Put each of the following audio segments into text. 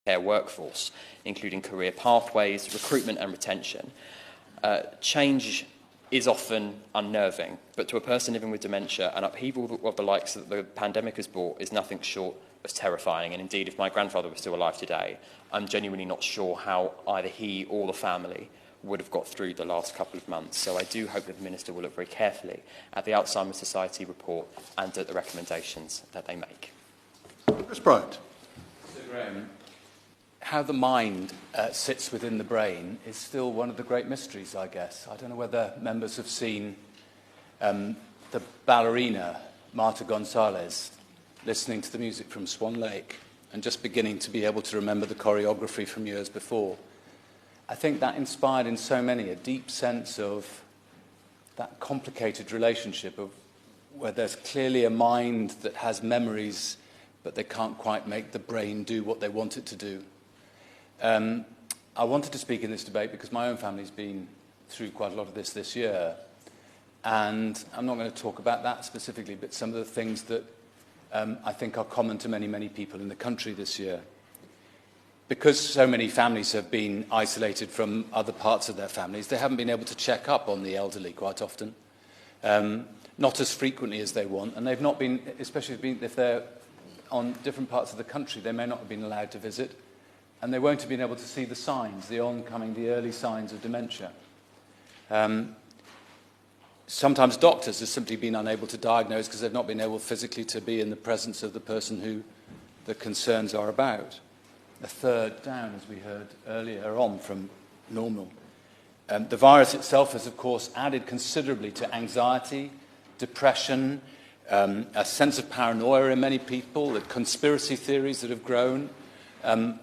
care workforce, including career pathways, recruitment and retention. Change is often unnerving, but to a person living with dementia, an upheaval of the likes that the pandemic has brought is nothing short of terrifying. And indeed, if my grandfather was still alive today, I'm genuinely not sure how either he or the family would have got through the last couple of months. So I do hope that the Minister will look very carefully at the Alzheimer's Society report and at the recommendations that they make. Chris Bryant. So, Graham, how the mind sits within the brain is still one of the great mysteries, I guess. I don't know whether members have seen the ballerina, Marta Gonzalez, listening to the music from Swan Lake and just beginning to be able to remember the choreography from years before. I think that inspired in so many a deep sense of that complicated relationship of where there's clearly a mind that has memories, but they can't quite make the brain do what they want it to do. I wanted to speak in this debate because my own family's been through quite a lot of this year, and I'm not going to talk about that specifically, but some of the things that I think are common to many, many people in the country this year. Because so many families have been isolated from other parts of their families, they haven't been able to check up on the elderly quite often, not as frequently as they want, and they've not been, especially if they're on different parts of the country, they may not have been allowed to visit, and they won't have been able to see the signs, the early signs of dementia. Sometimes doctors have simply been unable to diagnose because they've not been able physically to be in the presence of the person who the concerns are about. A third down, as we heard earlier on, from normal. The virus itself has, of course, added considerably to anxiety, depression, a sense of paranoia in many people, the conspiracy theories that have grown.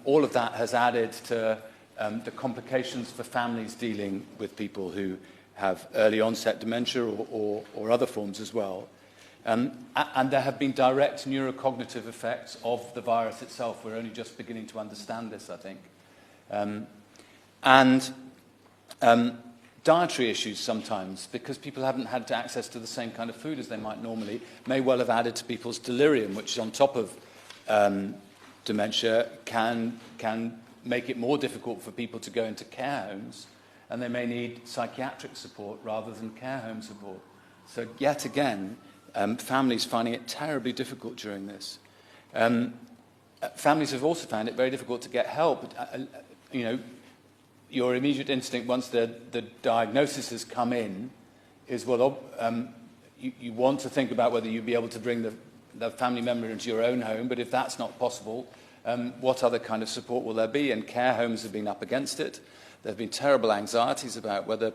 All of that has added to the complications for families dealing with people who have early onset dementia or other forms as well. And there have been direct neurocognitive effects of the virus itself. We're only just beginning to understand this, I think. Dietary issues sometimes, because people haven't had access to the same kind of food as they might normally, may well have added to people's delirium, which on top of dementia can make it more difficult for people to go into care homes, and they may need psychiatric support rather than care home support. So yet again, families finding it terribly difficult during this. Families have also found it very difficult to get help. Your immediate instinct once the diagnosis has come in is, well, you want to think about whether you'd be able to bring the family member into your own home, but if that's not possible, what other kind of support will there be? And care homes have been up against it. There have been terrible anxieties about whether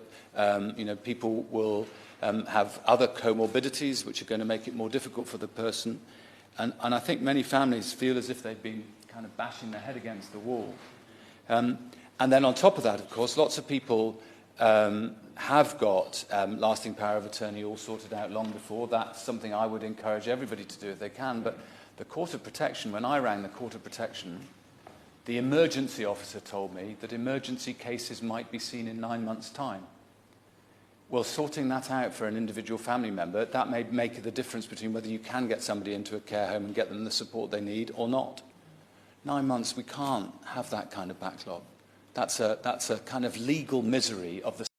people will have other comorbidities which are going to make it more difficult for the person. And I think many families feel as if they've been kind of bashing their head against the wall. And then on top of that, of course, lots of people have got lasting power of attorney all sorted out long before. That's something I would encourage everybody to do if they can. But the Court of Protection, when I rang the Court of Protection, the emergency officer told me that emergency cases might be seen in 9 months' time. Well, sorting that out for an individual family member, that may make the difference between whether you can get somebody into a care home and get them the support they need or not. 9 months, we can't have that kind of backlog. That's a kind of legal misery of the